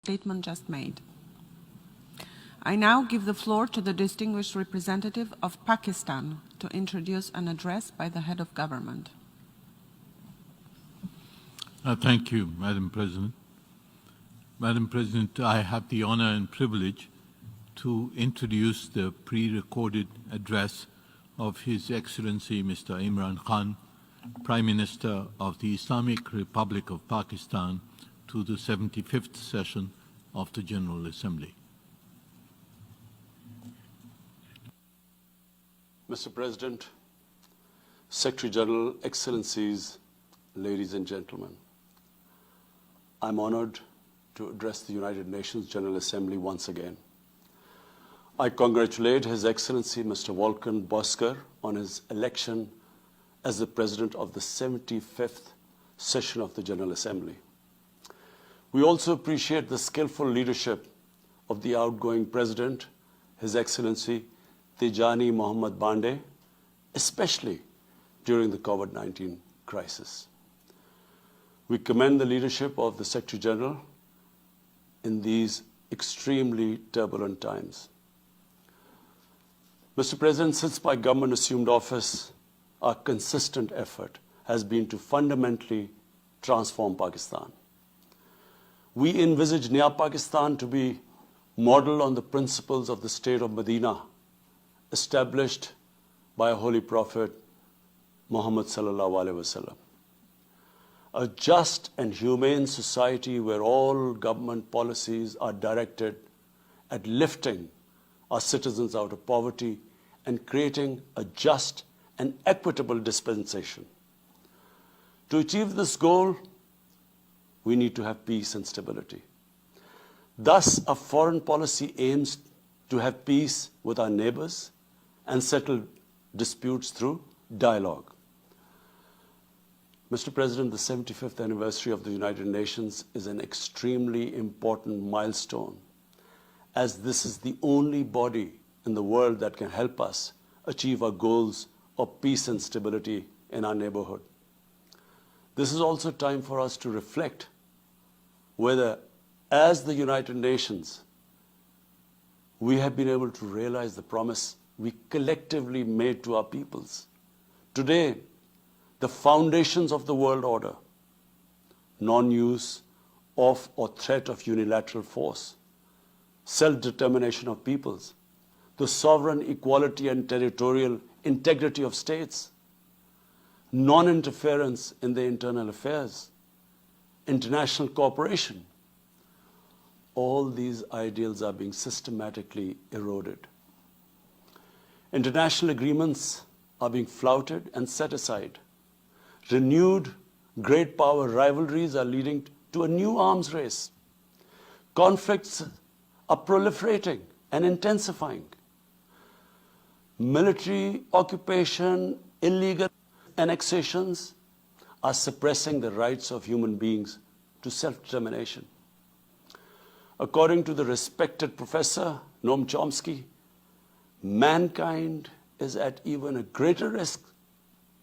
Statement just made. I now give the floor to the distinguished representative of Pakistan to introduce an address by the head of government. Thank you, Madam President. Madam President, I have the honor and privilege to introduce the pre-recorded address of His Excellency Mr. Imran Khan, Prime Minister of the Islamic Republic of Pakistan, to the 75th session of the General Assembly. Mr. President, Secretary General, Excellencies, ladies and gentlemen, I'm honored to address the United Nations General Assembly once again. I congratulate His Excellency Mr. Volkan Bozkır on his election as the President of the 75th session of the General Assembly. We also appreciate the skillful leadership of the outgoing President, His Excellency Tijani Mohammad Bande, especially during the COVID-19 crisis. We commend the leadership of the Secretary General in these extremely turbulent times. Mr. President, since my government assumed office, our consistent effort has been to fundamentally transform Pakistan. We envisage Naya Pakistan to be modeled on the principles of the state of Medina, established by a holy prophet, Muhammad sallallahu alaihi wasallam. A just and humane society where all government policies are directed at lifting our citizens out of poverty and creating a just and equitable dispensation. To achieve this goal, we need to have peace and stability. Thus, our foreign policy aims to have peace with our neighbors and settle disputes through dialogue. Mr. President, the 75th anniversary of the United Nations is an extremely important milestone, as this is the only body in the world that can help us achieve our goals of peace and stability in our neighborhood. This is also time for us to reflect whether, as the United Nations, we have been able to realize the promise we collectively made to our peoples. Today, the foundations of the world order, non-use of or threat of unilateral force, self-determination of peoples, the sovereign equality and territorial integrity of states, non-interference in their internal affairs, international cooperation, all these ideals are being systematically eroded. International agreements are being flouted and set aside. Renewed great power rivalries are leading to a new arms race. Conflicts are proliferating and intensifying. Military occupation, illegal annexations are suppressing the rights of human beings to self-determination. According to the respected professor Noam Chomsky, mankind is at even a greater risk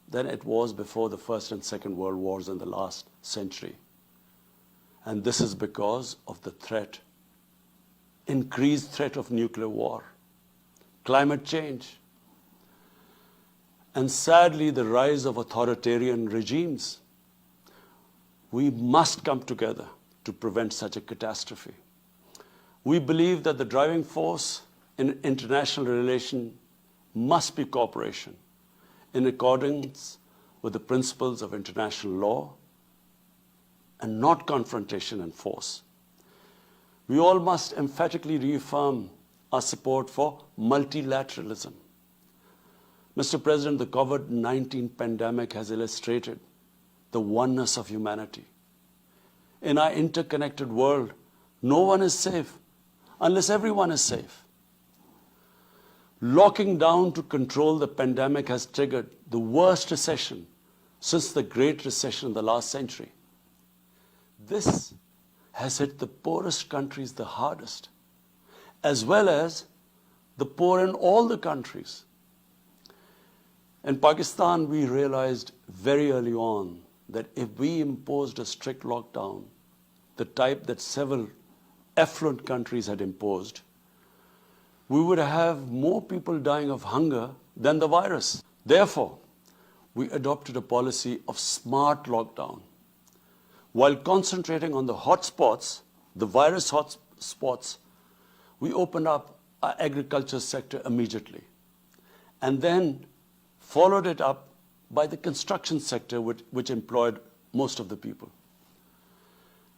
than it was before the First and Second World Wars in the last century. And this is because of the threat, increased threat of nuclear war, climate change, and sadly the rise of authoritarian regimes. We must come together to prevent such a catastrophe. We believe that the driving force in international relations must be cooperation in accordance with the principles of international law and not confrontation and force. We all must emphatically reaffirm our support for multilateralism. Mr. President, the COVID-19 pandemic has illustrated the oneness of humanity. In our interconnected world, no one is safe unless everyone is safe. Locking down to control the pandemic has triggered the worst recession since the Great Recession in the last century. This has hit the poorest countries the hardest, as well as the poor in all the countries. In Pakistan, we realized very early on that if we imposed a strict lockdown, the type that several affluent countries had imposed, we would have more people dying of hunger than the virus. Therefore, we adopted a policy of smart lockdown. While concentrating on the hotspots, the virus hotspots, we opened up our agriculture sector immediately and then followed it up by the construction sector, which employed most of the people.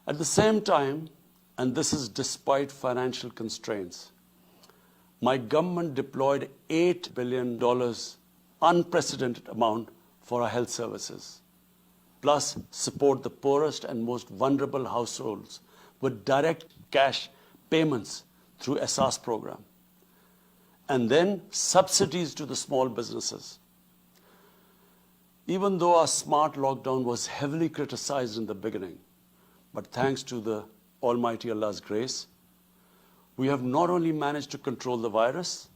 At the same time, and this is despite financial constraints, my government deployed $8 billion, unprecedented amount, for our health services, plus support the poorest and most vulnerable households with direct cash payments through SR's program, and then subsidies to the small businesses. Even though our smart lockdown was heavily criticized in the beginning, but thanks to the Almighty Allah's grace, we have not only managed to control the virus,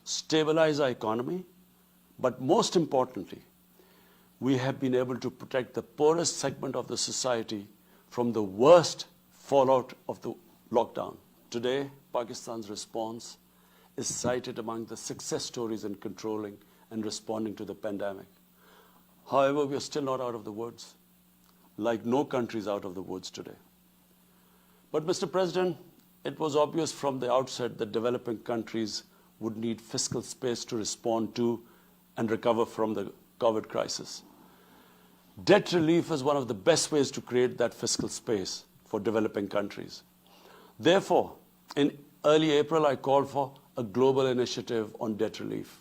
stabilize our economy, but most importantly, we have been able to protect the poorest segment of the society from the worst fallout of the lockdown. Today, Pakistan's response is cited among the success stories in controlling and responding to the pandemic. However, we are still not out of the woods, like no country is out of the woods today. But, Mr. President, it was obvious from the outset that developing countries would need fiscal space to respond to and recover from the COVID crisis. Debt relief is one of the best ways to create that fiscal space for developing countries. Therefore, in early April, I called for a global initiative on debt relief.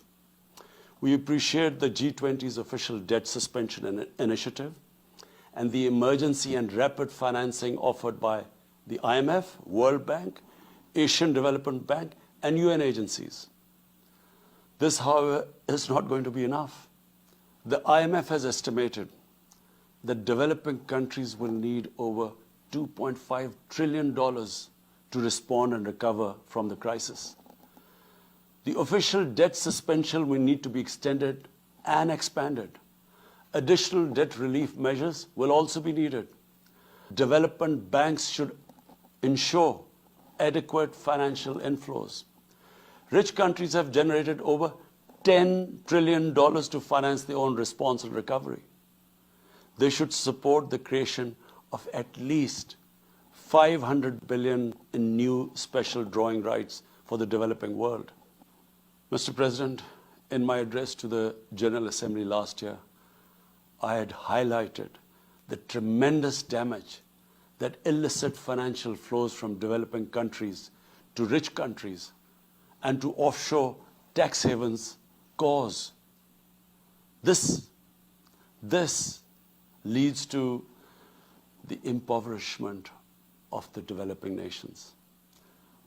We appreciate the G20's official debt suspension initiative and the emergency and rapid financing offered by the IMF, World Bank, Asian Development Bank, and UN agencies. This, however, is not going to be enough. The IMF has estimated that developing countries will need over $2.5 trillion to respond and recover from the crisis. The official debt suspension will need to be extended and expanded. Additional debt relief measures will also be needed. Development banks should ensure adequate financial inflows. Rich countries have generated over $10 trillion to finance their own response and recovery. They should support the creation of at least $500 billion in new special drawing rights for the developing world. Mr. President, in my address to the General Assembly last year, I had highlighted the tremendous damage that illicit financial flows from developing countries to rich countries and to offshore tax havens cause. This leads to the impoverishment of the developing nations.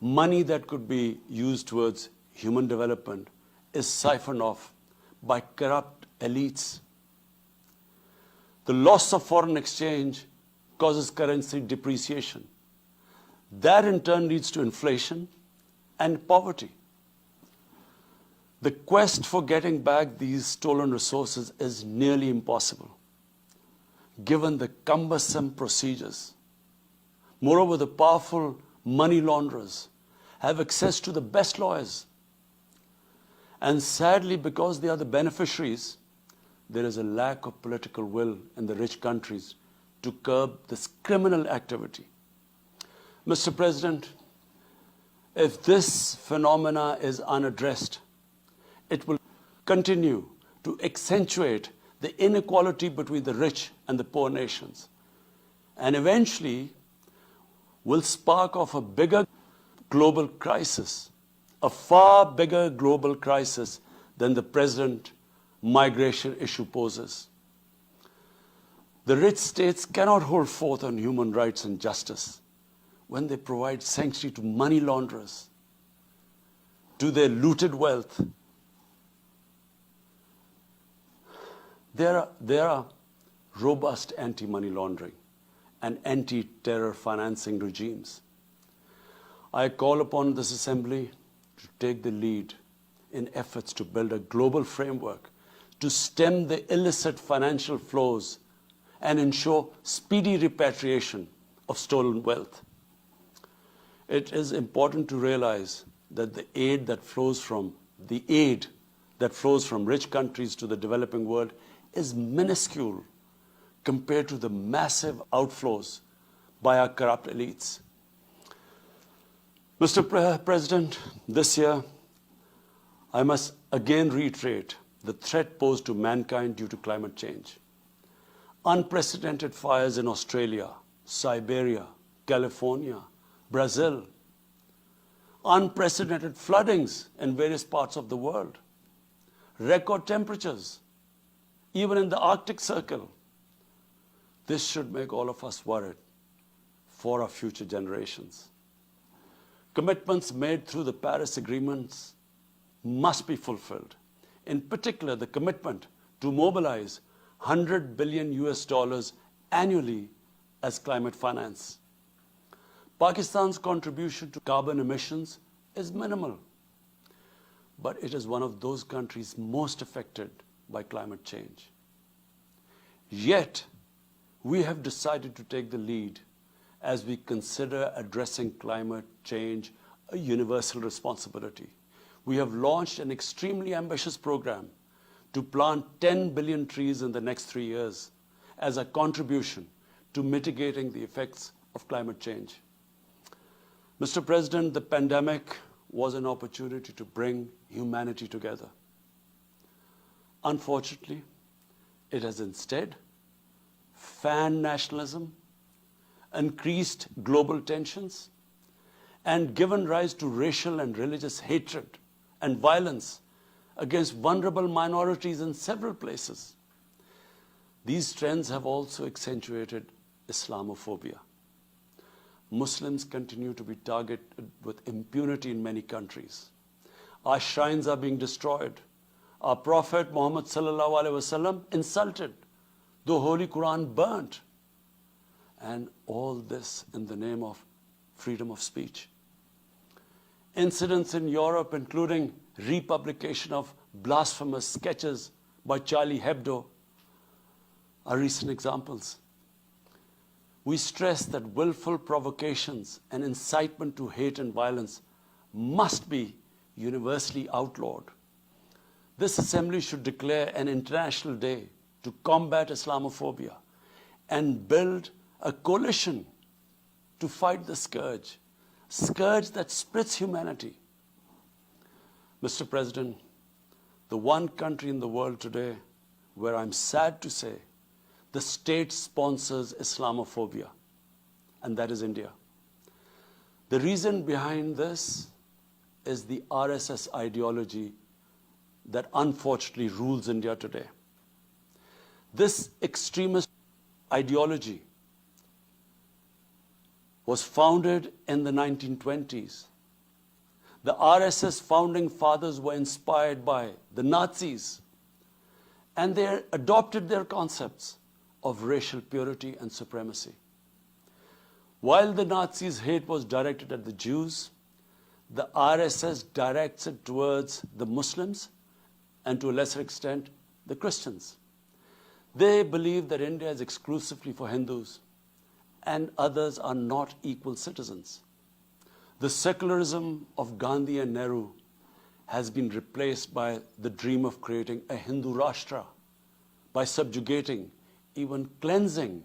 Money that could be used towards human development is siphoned off by corrupt elites. The loss of foreign exchange causes currency depreciation. That in turn leads to inflation and poverty. The quest for getting back these stolen resources is nearly impossible, given the cumbersome procedures. Moreover, the powerful money launderers have access to the best lawyers. And sadly, because they are the beneficiaries, there is a lack of political will in the rich countries to curb this criminal activity. Mr. President, if this phenomena is unaddressed, it will continue to accentuate the inequality between the rich and the poor nations, and eventually will spark off a bigger global crisis, a far bigger global crisis than the present migration issue poses. The rich states cannot hold forth on human rights and justice when they provide sanctuary to money launderers, to their looted wealth. There are robust anti-money laundering and anti-terror financing regimes. I call upon this Assembly to take the lead in efforts to build a global framework to stem the illicit financial flows and ensure speedy repatriation of stolen wealth. it is important to realize that the aid that flows from rich countries to the developing world is minuscule compared to the massive outflows by our corrupt elites. Mr. President, this year, I must again reiterate the threat posed to mankind due to climate change. Unprecedented fires in Australia, Siberia, California, Brazil. Unprecedented floodings in various parts of the world. Record temperatures, even in the Arctic Circle. This should make all of us worried for our future generations. Commitments made through the Paris agreements must be fulfilled. In particular, the commitment to mobilize $100 billion annually as climate finance. Pakistan's contribution to carbon emissions is minimal, but it is one of those countries most affected by climate change. Yet, we have decided to take the lead as we consider addressing climate change a universal responsibility. We have launched an extremely ambitious program to plant 10 billion trees in the next 3 years as a contribution to mitigating the effects of climate change. Mr. President, the pandemic was an opportunity to bring humanity together. Unfortunately, it has instead fanned nationalism, increased global tensions, and given rise to racial and religious hatred and violence against vulnerable minorities in several places. These trends have also accentuated Islamophobia. Muslims continue to be targeted with impunity in many countries. Our shrines are being destroyed. Our Prophet Muhammad sallallahu alaihi wasallam insulted. The Holy Quran burnt. And all this in the name of freedom of speech. Incidents in Europe, including republication of blasphemous sketches by Charlie Hebdo, are recent examples. We stress that willful provocations and incitement to hate and violence must be universally outlawed. This assembly should declare an international day to combat Islamophobia and build a coalition to fight the scourge that splits humanity. Mr. President, the one country in the world today where I'm sad to say the state sponsors Islamophobia, and that is India. The reason behind this is the RSS ideology that unfortunately rules India today. This extremist ideology was founded in the 1920s. The RSS founding fathers were inspired by the Nazis, and they adopted their concepts of racial purity and supremacy. While the Nazis' hate was directed at the Jews, the RSS directs it towards the Muslims and to a lesser extent, the Christians. They believe that India is exclusively for Hindus and others are not equal citizens. The secularism of Gandhi and Nehru has been replaced by the dream of creating a Hindu Rashtra by subjugating, even cleansing,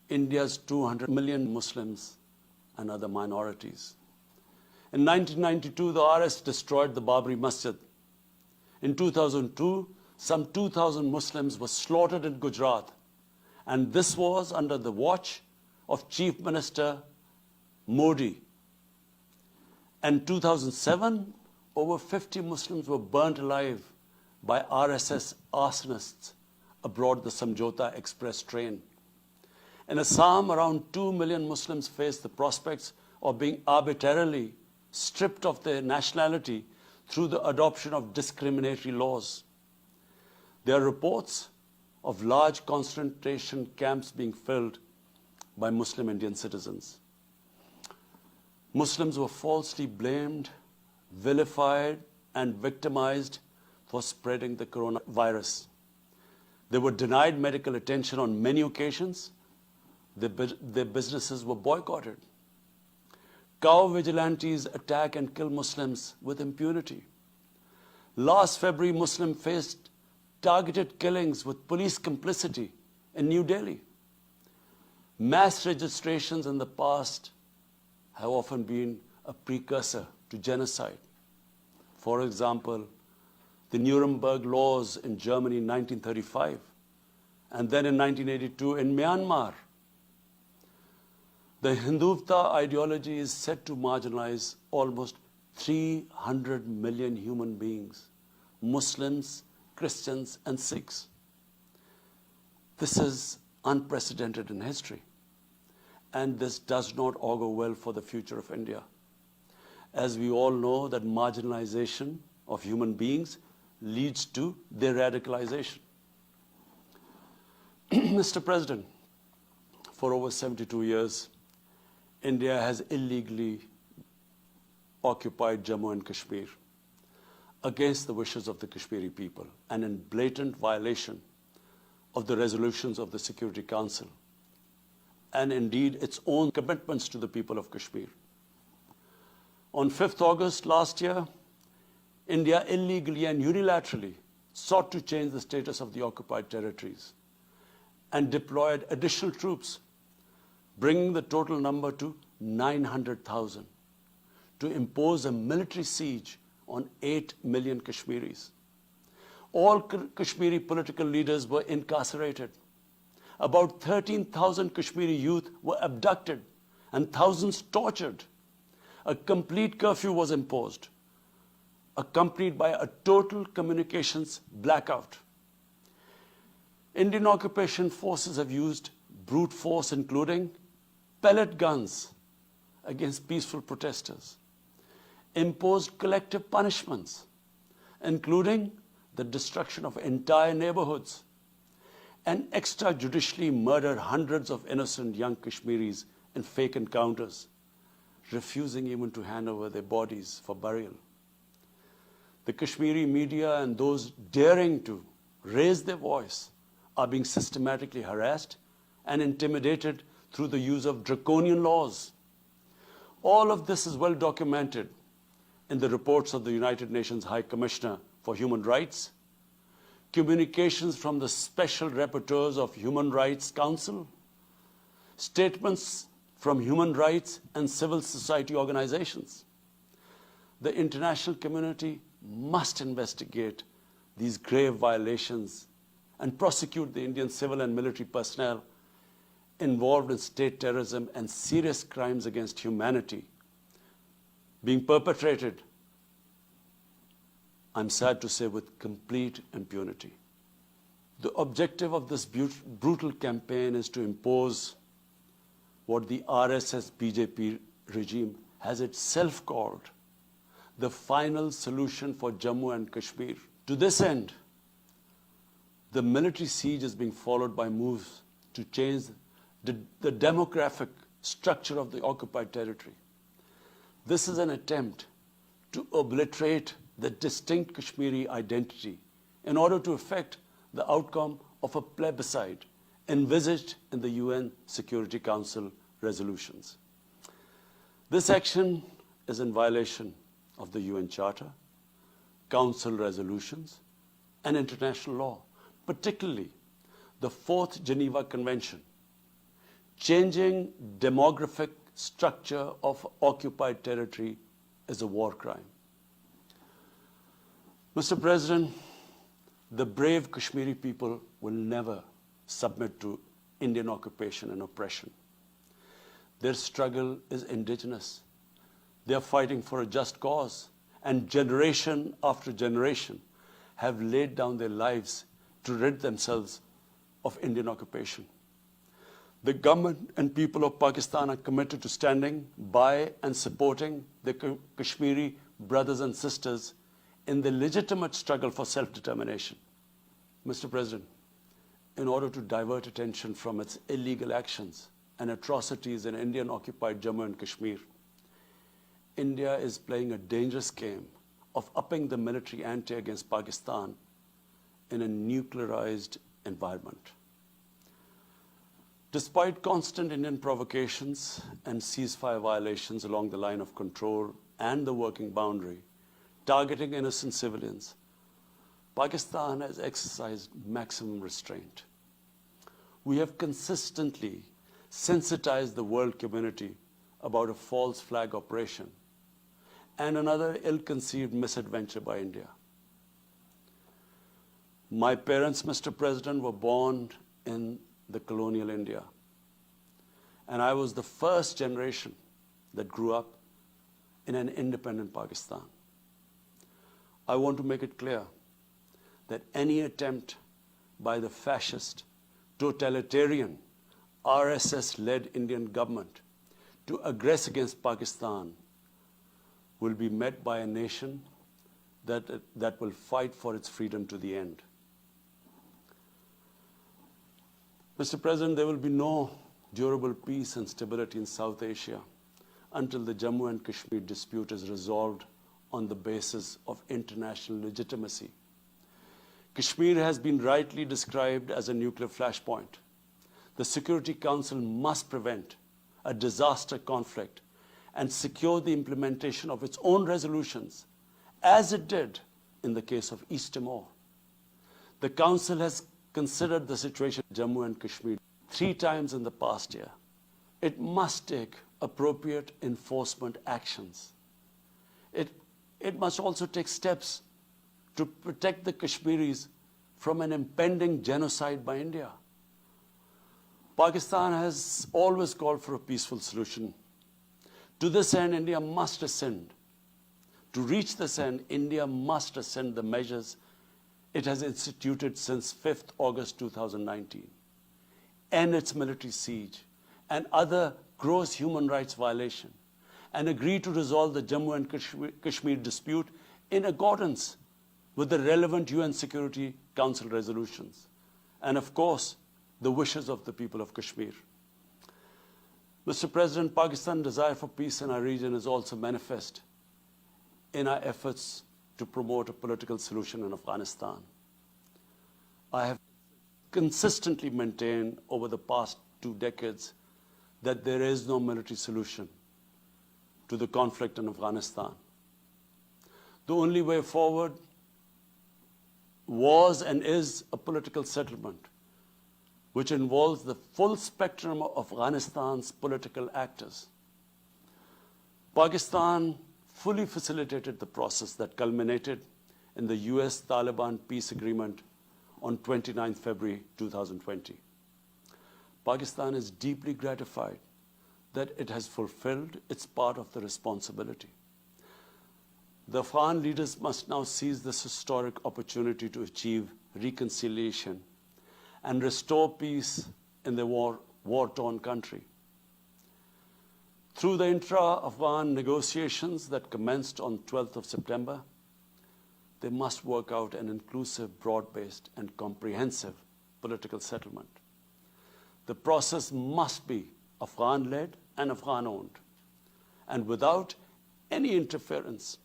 India's 200 million Muslims and other minorities. In 1992, the RS destroyed the Babri Masjid. In 2002, some 2,000 Muslims were slaughtered in Gujarat, and this was under the watch of Chief Minister Modi. In 2007, over 50 Muslims were burnt alive by RSS arsonists aboard the Samjhauta Express train. In Assam, around 2 million Muslims face the prospects of being arbitrarily stripped of their nationality through the adoption of discriminatory laws. There are reports of large concentration camps being filled by Muslim Indian citizens. Muslims were falsely blamed, vilified, and victimized for spreading the coronavirus. They were denied medical attention on many occasions. Their businesses were boycotted. Cow vigilantes attack and kill Muslims with impunity. Last February, Muslims faced targeted killings with police complicity in New Delhi. Mass registrations in the past have often been a precursor to genocide. For example, the Nuremberg laws in Germany in 1935, and then in 1982 in Myanmar. The Hindutva ideology is set to marginalize almost 300 million human beings, Muslims, Christians, and Sikhs. This is unprecedented in history, and this does not augur well for the future of India. As we all know, that marginalization of human beings leads to their radicalization. Mr. President, for over 72 years, India has illegally occupied Jammu and Kashmir against the wishes of the Kashmiri people and in blatant violation of the resolutions of the Security Council and indeed its own commitments to the people of Kashmir. On 5th August last year, India illegally and unilaterally sought to change the status of the occupied territories and deployed additional troops, bringing the total number to 900,000, to impose a military siege on 8 million Kashmiris. All Kashmiri political leaders were incarcerated. About 13,000 Kashmiri youth were abducted and thousands tortured. A complete curfew was imposed, accompanied by a total communications blackout. Indian occupation forces have used brute force, including pellet guns against peaceful protesters, imposed collective punishments, including the destruction of entire neighborhoods, and extrajudicially murdered hundreds of innocent young Kashmiris in fake encounters, refusing even to hand over their bodies for burial. The Kashmiri media and those daring to raise their voice are being systematically harassed and intimidated through the use of draconian laws. All of this is well documented in the reports of the United Nations High Commissioner for Human Rights, communications from the Special Rapporteurs of Human Rights Council, statements from human rights and civil society organizations. The international community must investigate these grave violations and prosecute the Indian civil and military personnel involved in state terrorism and serious crimes against humanity being perpetrated, I'm sad to say, with complete impunity. The objective of this brutal campaign is to impose what the RSS BJP regime has itself called the final solution for Jammu and Kashmir. To this end, the military siege is being followed by moves to change the demographic structure of the occupied territory. This is an attempt to obliterate the distinct Kashmiri identity in order to effect the outcome of a plebiscite envisaged in the UN Security Council resolutions. This action is in violation of the UN Charter, Council resolutions, and international law, particularly the 4th Geneva Convention. Changing demographic structure of occupied territory is a war crime. Mr. President, the brave Kashmiri people will never submit to Indian occupation and oppression. Their struggle is indigenous. They are fighting for a just cause, and generation after generation have laid down their lives to rid themselves of Indian occupation. The government and people of Pakistan are committed to standing by and supporting the Kashmiri brothers and sisters in the legitimate struggle for self-determination. Mr. President, in order to divert attention from its illegal actions and atrocities in Indian-occupied Jammu and Kashmir, India is playing a dangerous game of upping the military ante against Pakistan in a nuclearized environment. Despite constant Indian provocations and ceasefire violations along the line of control and the working boundary, targeting innocent civilians, Pakistan has exercised maximum restraint. We have consistently sensitized the world community about a false flag operation and another ill-conceived misadventure by India. My parents, Mr. President, were born in the colonial India, and I was the first generation that grew up in an independent Pakistan. I want to make it clear that any attempt by the fascist, totalitarian, RSS-led Indian government to aggress against Pakistan will be met by a nation that will fight for its freedom to the end. Mr. President, there will be no durable peace and stability in South Asia until the Jammu and Kashmir dispute is resolved on the basis of international legitimacy. Kashmir has been rightly described as a nuclear flashpoint. The Security Council must prevent a disaster conflict and secure the implementation of its own resolutions, as it did in the case of East Timor. The Council has considered the situation in Jammu and Kashmir 3 times in the past year. It must take appropriate enforcement actions. It must also take steps to protect the Kashmiris from an impending genocide by India. Pakistan has always called for a peaceful solution. To this end, India must ascend. To reach this end, India must ascend the measures it has instituted since 5th August 2019, end its military siege and other gross human rights violation, and agree to resolve the Jammu and Kashmir dispute in accordance with the relevant UN Security Council resolutions, and of course, the wishes of the people of Kashmir. Mr. President, Pakistan's desire for peace in our region is also manifest in our efforts to promote a political solution in Afghanistan. I have consistently maintained over the past 2 decades that there is no military solution to the conflict in Afghanistan. The only way forward was and is a political settlement, which involves the full spectrum of Afghanistan's political actors. Pakistan fully facilitated the process that culminated in the US-Taliban peace agreement on 29 February 2020. Pakistan is deeply gratified that it has fulfilled its part of the responsibility. The Afghan leaders must now seize this historic opportunity to achieve reconciliation and restore peace in the war-torn country. Through the intra-Afghan negotiations that commenced on 12th of September, they must work out an inclusive, broad-based, and comprehensive political settlement. The process must be Afghan-led and Afghan-owned, and without any interference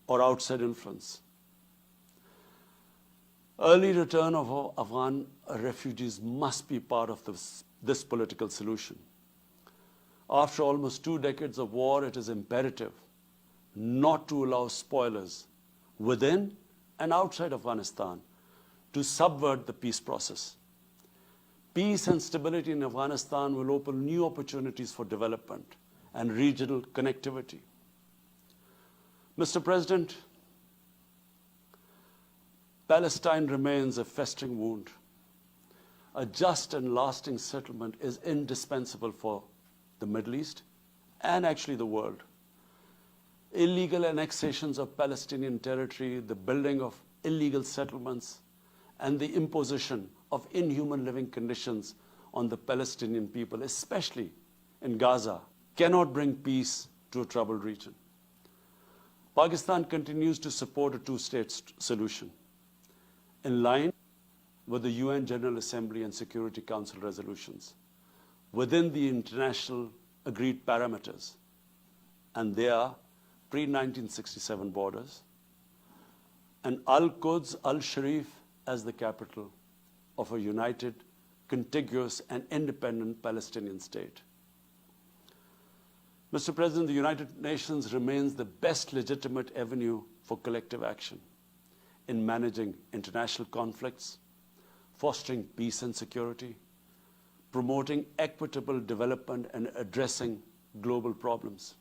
or outside influence. Early return of Afghan refugees must be part of this political solution. After almost 2 decades of war, it is imperative not to allow spoilers within and outside Afghanistan to subvert the peace process. Peace and stability in Afghanistan will open new opportunities for development and regional connectivity. Mr. President, Palestine remains a festering wound. A just and lasting settlement is indispensable for the Middle East and actually the world. Illegal annexations of Palestinian territory, the building of illegal settlements, and the imposition of inhuman living conditions on the Palestinian people, especially in Gaza, cannot bring peace to a troubled region. Pakistan continues to support a 2-state solution in line with the UN General Assembly and Security Council resolutions within the international agreed parameters, and they are pre-1967 borders, and Al-Quds, Al-Sharif as the capital of a united contiguous and independent Palestinian state. Mr. President, the United Nations remains the best legitimate avenue for collective action in managing international conflicts, fostering peace and security, promoting equitable development and addressing global problems.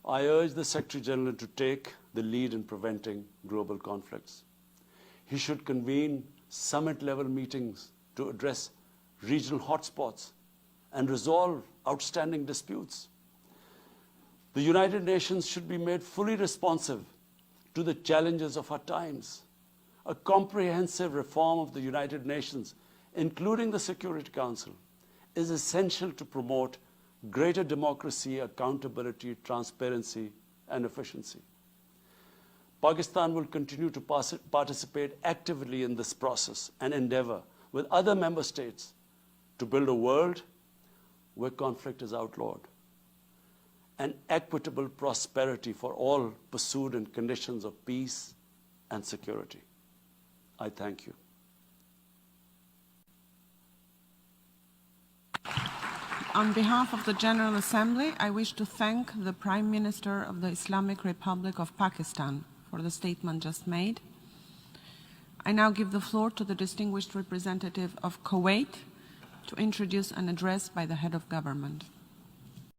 I urge the Secretary General to take the lead in preventing global conflicts. He should convene summit-level meetings to address regional hotspots and resolve outstanding disputes. The United Nations should be made fully responsive to the challenges of our times. A comprehensive reform of the United Nations, including the Security Council, is essential to promote greater democracy, accountability, transparency, and efficiency. Pakistan will continue to participate actively in this process and endeavor with other member states to build a world where conflict is outlawed and equitable prosperity for all pursued in conditions of peace and security. I thank you. On behalf of the General Assembly, I wish to thank the Prime Minister of the Islamic Republic of Pakistan for the statement just made. I now give the floor to the distinguished representative of Kuwait to introduce an address by the head of government.